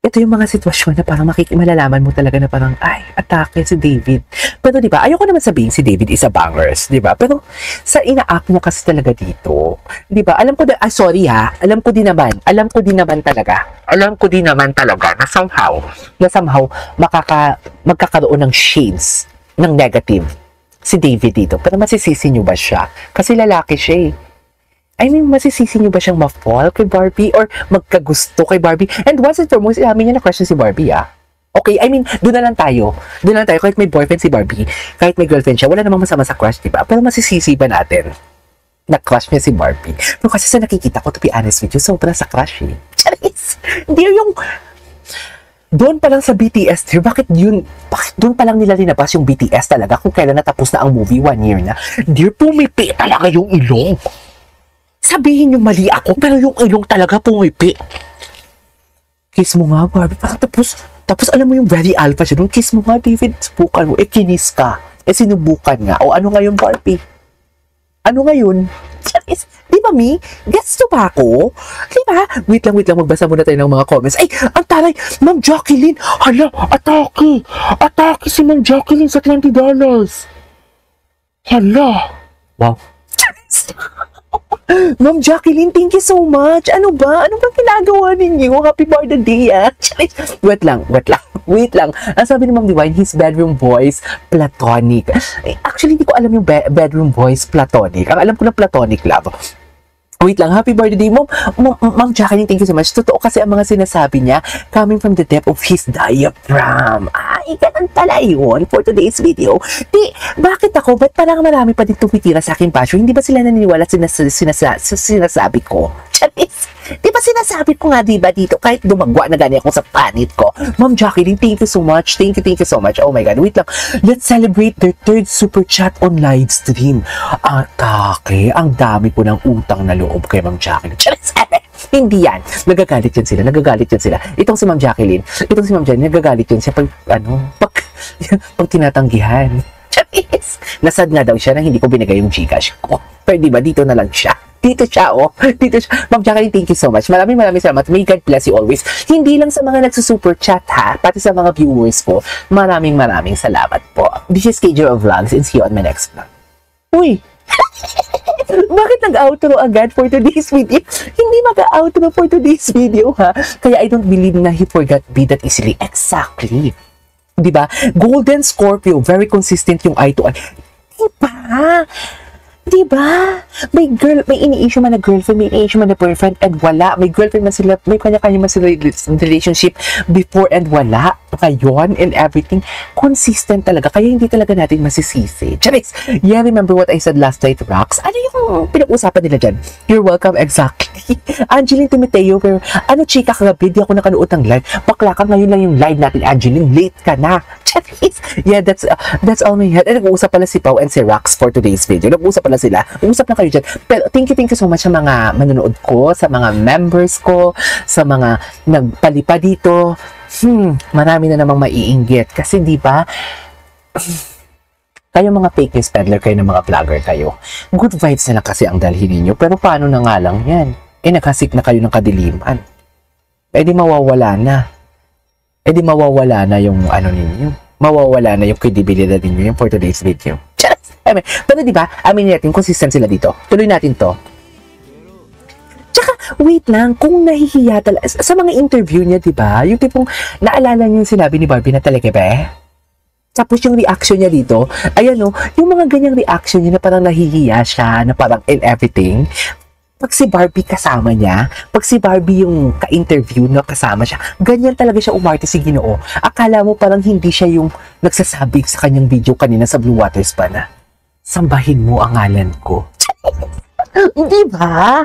ito yung mga sitwasyon na parang malalaman mo talaga na parang, ay, atake si David. Pero di ba, ayoko naman sabihin si David is a bangers, di ba? Pero sa ina-act niya kasi talaga dito, di ba? Alam ko, sorry ha, alam ko din naman talaga na somehow magkakaroon ng shades ng negative si David dito. Pero masisisi niyo ba siya? Kasi lalaki siya eh. I mean, masisisi niyo ba siyang ma-fall kay Barbie or magkagusto kay Barbie? And once and foremost, amin niya na crush si Barbie ah. Okay, I mean, doon na lang tayo. Kahit may boyfriend si Barbie, kahit may girlfriend siya, wala namang masama sa crush, diba? Pero masisisi ba natin na crush niya si Barbie? Pero kasi sa nakikita ko, to be honest with you, sobra sa crush eh. Charis! Hindi yung... Doon pa lang sa BTS, dear, bakit doon pa lang nila linabas yung BTS talaga kung kailan natapos na ang movie, 1 year na? Dear, pumipi talaga yung ilong. Sabihin yung mali ako, pero yung ilong talaga pumipi. Kiss mo nga, Barbie. Tapos alam mo yung very alpha siya. Nung kiss mo nga, David, subukan mo. Kinis ka. Sinubukan nga. O ano ngayon, Barbie? Ano ngayon? Di ba, Mi? Gets to ba ako? Di ba? Wait lang. Magbasa muna tayo ng mga comments. Ay, ang taray! Ma'am Jacqueline! Hala, atake! Atake si Ma'am Jacqueline sa $20. Hala! Wow. Ma'am Jacqueline, thank you so much. Ano ba? Ano bang ginagawa ninyo? Happy birthday, ah. Wait lang. Ang sabi ni Ma'am Divine, his bedroom voice, platonic. Actually, hindi ko alam yung bedroom voice, platonic. Ang alam ko na platonic love. Wait lang, happy birthday, Ma'am Jacqueline, thank you so much. Totoo kasi ang mga sinasabi niya, coming from the depth of his diaphragm. Ay, ganun pala yun for today's video. Bakit ako? Ba't parang marami pa din tumitira sa aking basyo? Hindi ba sila naniniwala sinasabi ko? Charis! Di ba sinasabi ko nga, di ba, dito, kahit dumagwa na gani ako sa panit ko. Ma'am Jacqueline, thank you so much. Thank you so much. Oh my God, wait lang. Let's celebrate their 3rd super chat on live stream. Atake, ang dami po ng utang na loob kay Ma'am Jacqueline. Charis! Hindi yan. Nagagalit yan sila. Itong si Ma'am Jacqueline, nagagalit yan siya pag tinatanggihan. Charis! Nasad nga daw siya na hindi ko binigay yung Gcash ko. Pero di ba, dito na lang siya. Dito siya. Ma'am Jacqueline, thank you so much. Maraming salamat. May God bless you always. Hindi lang sa mga nagsusuper chat ha, pati sa mga viewers ko. Maraming salamat po. This is KJ Vlogs and see you on my next vlog. Uy! Bakit nag-outro agad for today's video? Hindi mag-outro for today's video ha. Kaya I don't believe na he forgot me that easily. Exactly. Diba? Golden Scorpio, very consistent yung eye to eye. Diba? May ini-issue man na girlfriend, may ini-issue man na boyfriend, and wala. May girlfriend man sila, may kanya-kanya man sila relationship before and wala. Ngayon and everything. Consistent talaga. Kaya hindi talaga natin masisisi. Charis! Yeah, remember what I said last night, Rox? Ano yung pinag-usapan nila dyan? You're welcome, exactly. Angeline Timoteo, pero chika kagabi, di ako nakanood ng live. Bakla ka, ngayon lang yung live natin, Angeline. Late ka na. Charis! Yeah, that's all my head. And nag-uusap pala si Pao and si Rox for today's video. Nag-uusap pala sila. Usap na kayo dyan. Pero thank you so much sa mga manonood ko, sa mga members ko, sa mga nagpalipa dito. Marami na namang maiinggit. Kasi di ba, kayo mga fake news peddler kayo ng mga vlogger kayo. Good vibes na lang kasi ang dalhin ninyo. Pero paano na nga lang yan? Nakasik na kayo ng kadiliman. Di mawawala na. Di mawawala na yung ninyo. Mawawala na yung credibility ninyo yung for today's video. Pero diba, amin natin, consistent sila dito. Tuloy natin to. Tsaka, wait lang, kung nahihiya talaga, sa mga interview niya, diba, yung tipong, naalala niyo yung sinabi ni Barbie na talaga ba? Tapos yung reaction niya dito, ayan yung mga ganyang reaction niya na parang nahihiya siya, na parang in everything. Pag si Barbie kasama niya, pag si Barbie yung ka-interview na kasama siya, ganyan talaga siya umarte si Ginoo. Akala mo parang hindi siya yung nagsasabi sa kanyang video kanina sa Blue Water Spa na, sambahin mo ang ngalan ko. Di ba?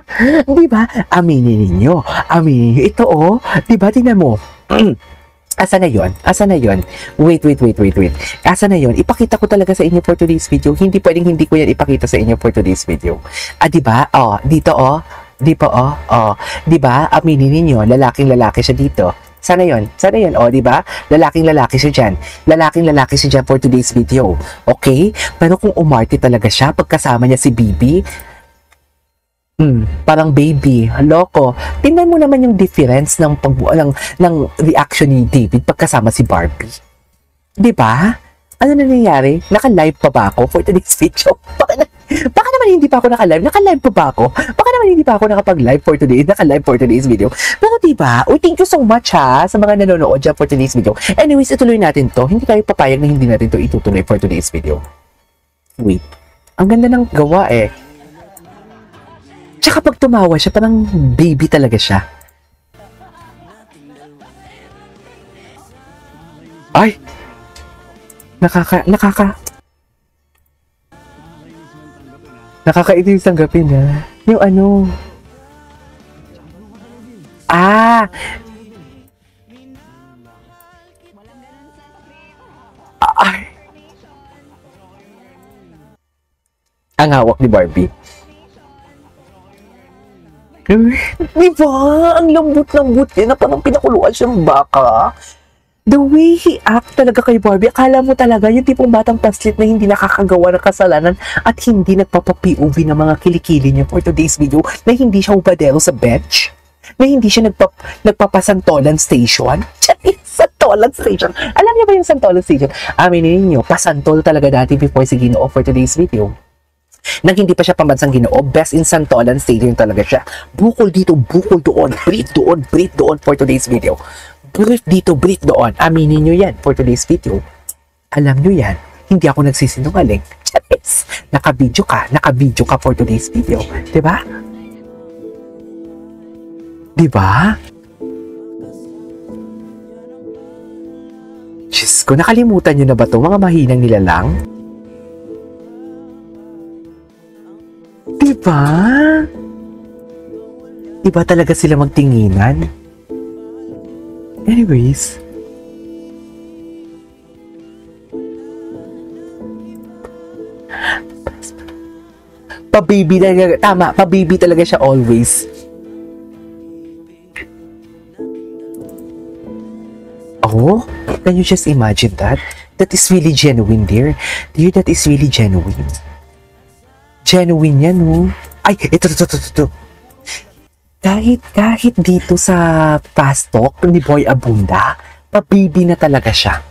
Aminin ninyo. Ito di ba, tingnan mo. Asa na yon? Wait. Asa na yon? Ipakita ko talaga sa inyo for today's video. Hindi pwedeng hindi ko yan ipakita sa inyo for today's video. Di ba? Dito Di ba? Aminin ninyo, lalaki siya dito. Sana yon, di ba? Lalaking-lalaki siya dyan. Lalaking-lalaki siya dyan for today's video. Okay? Pero kung umarte talaga siya, pagkasama niya si Bibi, Parang baby, loko. Tingnan mo naman yung difference ng ng reaction ni David pagkasama si Barbie. 'Di ba? Ano na nangyayari? Naka-live pa ba ako for today's video? Baka naman hindi pa ako naka-live. Naka-live pa ba ako? Baka naman hindi pa ako nakapag-live for today. Naka-live for today's video. Pero diba? Uy, thank you so much ha sa mga nanonood dyan for today's video. Anyways, ituloy natin to. Hindi tayo papayag na hindi natin to itutuloy for today's video. Wait. Ang ganda ng gawa eh. Tsaka pag tumawa siya, parang baby talaga siya. Ay! Nakakainis tanggapin na. Yung ano. Ah! Ay! Ang hawak ni Barbie. Diba? Ang lambot-lambot din na parang pinakuluan siyang baka. The way he act talaga kay Barbie, akala mo talaga yung tipong batang paslit na hindi nakakagawa ng kasalanan at hindi nagpapa-POV ng mga kilikili niya for today's video, na hindi siya ubadero sa bench, na hindi siya nagpapasantolan station. Santolan station. Alam niyo ba yung Santolan station? Aminin niyo, pasantol talaga dati before si Ginoo for today's video. Nang hindi pa siya pambansang Ginoo, best in Santolan Stadium talaga siya. Bukol dito, bukol doon, breathe doon for today's video. Breathe dito, breathe doon. Aminin nyo yan for today's video. Alam nyo yan, hindi ako nagsisinungaling. Charis, naka-video ka for today's video. Diba? Diba? Diyos ko, nakalimutan nyo na ba ito, mga mahinang nilalang? Diba? Iba talaga sila magtinginan. Anyways. Pa-baby talaga. Tama, pa-baby talaga siya always. Oh, can you just imagine that? That is really genuine, dear. Dear, that is really genuine. Genuine yan, no? Ay, ito. Kahit dito sa fast talk ni Boy Abunda, pa-baby na talaga siya.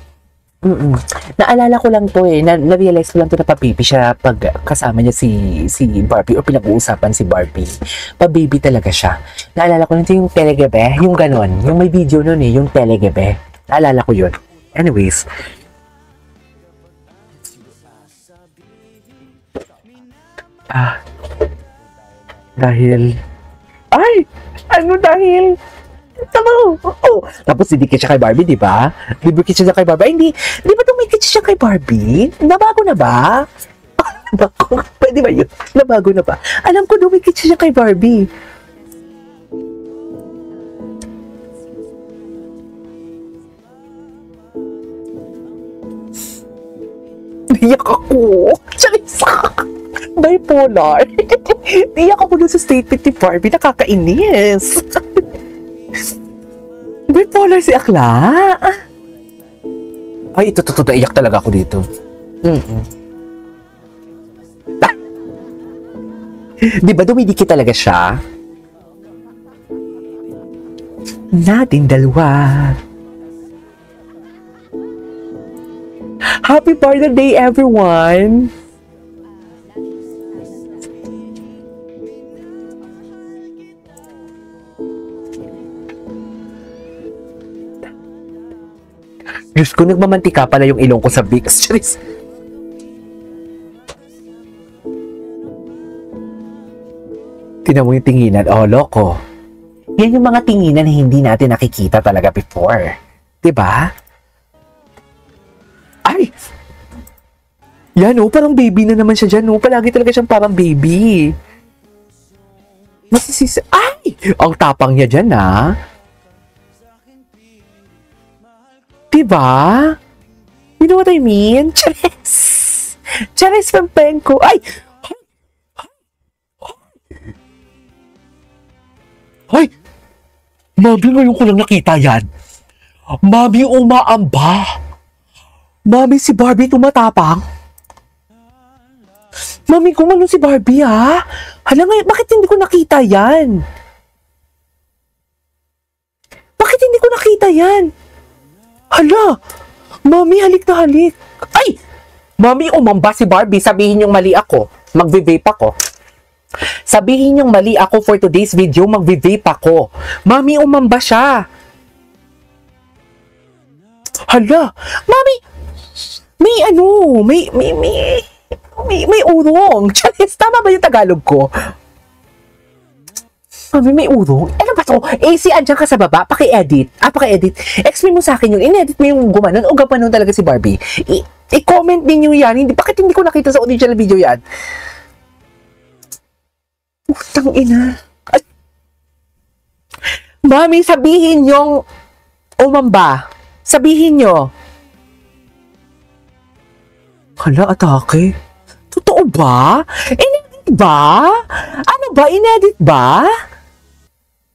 Naalala ko lang to eh, na-realize ko lang to na pa-baby siya pag kasama niya si Barbie o pinag-uusapan si Barbie. Pa-baby talaga siya. Naalala ko lang ito yung telegabe, yung ganon. Yung may video nun eh, yung telegabe. Naalala ko yun. Anyways. Dahil... Ay! Ano dahil? Tama! Oh! Tapos didikit siya kay Barbie, di ba? Didikit siya kay Barbie. Ay, hindi. Di ba tumikit siya kay Barbie? Nabago na ba? Nabago. Pwede ba yun? Nabago na ba? Alam ko, dumikit siya kay Barbie. Iyak ako. Charisa! Bipolar. Iyak ako dun sa statement ni Barbie. Nakakainis. Bipolar si Akla. Ay, ito. Iyak talaga ako dito. Di ba dumidikit talaga siya? Nating dalawa. Happy birthday, everyone! Diyos ko, nagmamantika pala yung ilong ko sa Vicks. Charis. Tingnan mo yung tinginan. Oh, loko. Yan yung mga tinginan na hindi natin nakikita talaga before. Diba? Ay! Yan oh, parang baby na naman siya dyan oh. Palagi talaga siyang parang baby. Masisisa. Ay! Ang tapang niya dyan ah. Diba? You know what I mean? Charis! Charis Pampenko! Ay! Ay! Mami, ngayon ko lang nakita yan. Mami, umaamba. Mami, si Barbie tumatapang. Mami, gumano si Barbie, ha? Hala nga, bakit hindi ko nakita yan? Bakit hindi ko nakita yan? Hala! Mami, halik na halik. Ay! Mami, umamba si Barbie. Sabihin yung mali ako. Magve-vape ako. Sabihin yung mali ako for today's video. Magve-vape ako. Mami, umamba siya. Hala! Mami! May ano? May urong. Charis, tama ba yung Tagalog ko? Mami, may urong? Ano ba to? AC, andyan ka sa baba. Paki-edit. Paki-edit. Explain mo sa akin yun. In-edit mo yung gumanon o gapanon talaga si Barbie. I-comment ninyo yan. Bakit hindi ko nakita sa original video yan? Putang ina. Ay. Mami, sabihin yung umamba. Sabihin nyo. Hala, atake. Totoo ba? In-edit ba? Ano ba? In-edit ba?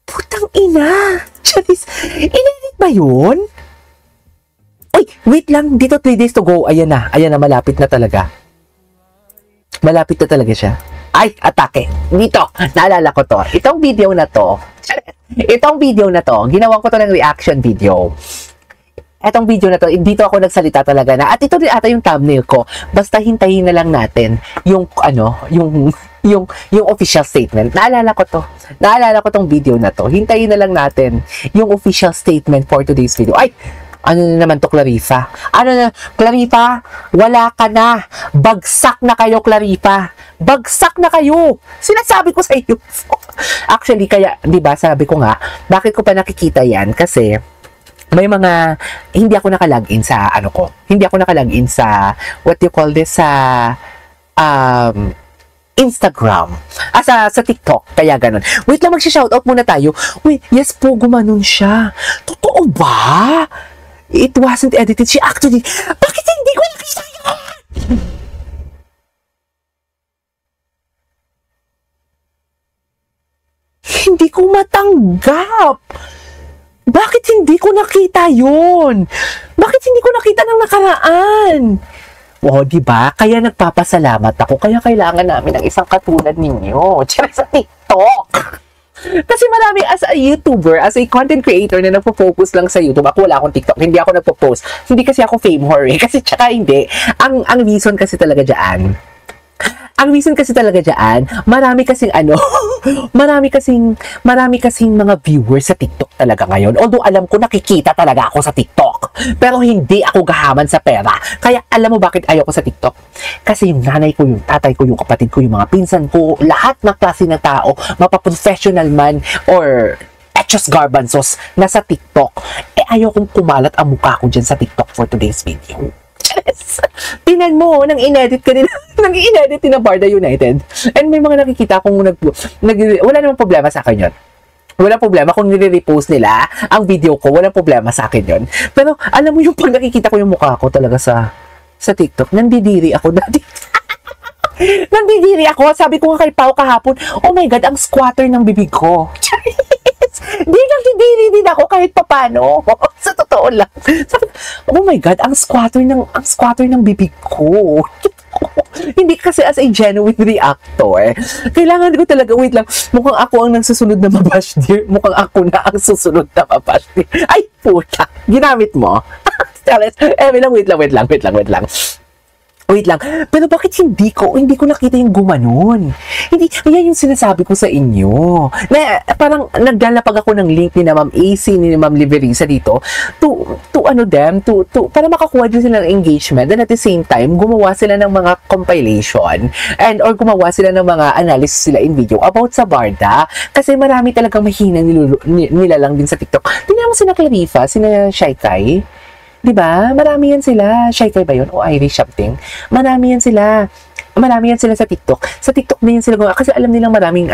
Putang ina. Charis, in-edit ba yun? Uy, wait lang. Dito 3 days to go. Ayan na, malapit na talaga. Malapit na talaga siya. Ay, atake. Dito, naalala ko to. Itong video na to, ginawa ko to ng reaction video. Etong video na to, dito ako nagsalita talaga na, at ito rin ata yung thumbnail ko. Basta hintayin na lang natin yung, yung official statement. Naalala ko tong video na to. Hintayin na lang natin yung official statement for today's video. Ay, ano na naman to, Clarifa? Ano na, Clarifa, wala ka na. Bagsak na kayo, Clarifa. Bagsak na kayo. Sinasabi ko sa iyo. Actually, kaya, di ba, sabi ko nga, bakit ko pa nakikita yan? Kasi, may mga, hindi ako nakalagin sa, hindi ako nakalagin sa, what you call this, sa, Instagram. Sa TikTok. Kaya ganun. Wait lang, mag-shoutout muna tayo. Wait, yes po, gumanon siya. Totoo ba? It wasn't edited. She actually, bakit hindi ko nakita yun? Hindi ko matanggap. Bakit hindi ko nakita yun? Bakit hindi ko nakita ng nakaraan? O, diba? Kaya nagpapasalamat ako. Kaya kailangan namin ng isang katulad ninyo. Tsaka sa TikTok. Kasi marami, as a YouTuber, as a content creator na nagpo-focus lang sa YouTube, ako wala akong TikTok, hindi ako nagpo-post. Hindi kasi ako fame whore eh. Kasi tsaka hindi. Ang reason kasi talaga dyan, marami kasing marami kasing mga viewers sa TikTok talaga ngayon. Although alam ko nakikita talaga ako sa TikTok. Pero hindi ako gahaman sa pera. Kaya alam mo bakit ayaw ko sa TikTok? Kasi yung nanay ko, yung tatay ko, yung kapatid ko, yung mga pinsan ko, lahat ng klase ng tao, mapa-professional man or etchos garbanzos na sa TikTok. Ayaw kong kumalat ang mukha ko dyan sa TikTok for today's video. Tingnan mo, nang inedit ni na Barda United. And may mga nakikita kung wala namang problema sa akin yun. Wala problema kung nire-repost nila ang video ko, walang problema sa akin yun. Pero alam mo yung pag nakikita ko yung mukha ko talaga sa TikTok, nandidiri ako dati. Nandidiri ako. Sabi ko nga kay Pao kahapon, oh my God, ang squatter ng bibig ko. Di nagdidiri din ako kahit papano. Sa totoo lang. Sabi, oh my God, ang squatter ng bibig ko. Hindi kasi as a genuine reactor. Kailangan ko talaga, wait lang, mukhang ako ang nagsusunod na mabash dear. Mukhang ako na ang susunod na mabash dear. Ay, puta. Ginamit mo. Wait lang. Pero bakit hindi ko nakita yung gumanon? Hindi, yan yung sinasabi ko sa inyo. Na, parang naglalapag ako ng link ni na Ma'am AC, ni Ma'am Liverisa dito para makakuha din sila ng engagement, and at the same time, gumawa sila ng mga compilation or gumawa sila ng mga analysis sila in video about sa Barda. Kasi marami talagang mahina nila lang din sa TikTok. Tingnan mo sina Clarifa, sina Shaikai. Diba? Marami yan sila. Shaikai ba yun? O Irish something? Marami yan sila sa TikTok. Sa TikTok din yan sila gumawa. Kasi alam nilang maraming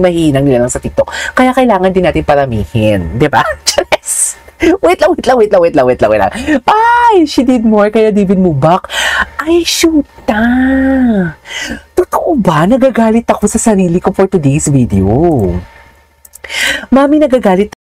mahihinang nila lang sa TikTok. Kaya kailangan din natin paramihin. Diba? Yes! Wait lang. Ay, she did more kaya David Mubak. Ay, shoot na. Totoo ba? Nagagalit ako sa sarili ko for today's video. Mami, nagagalit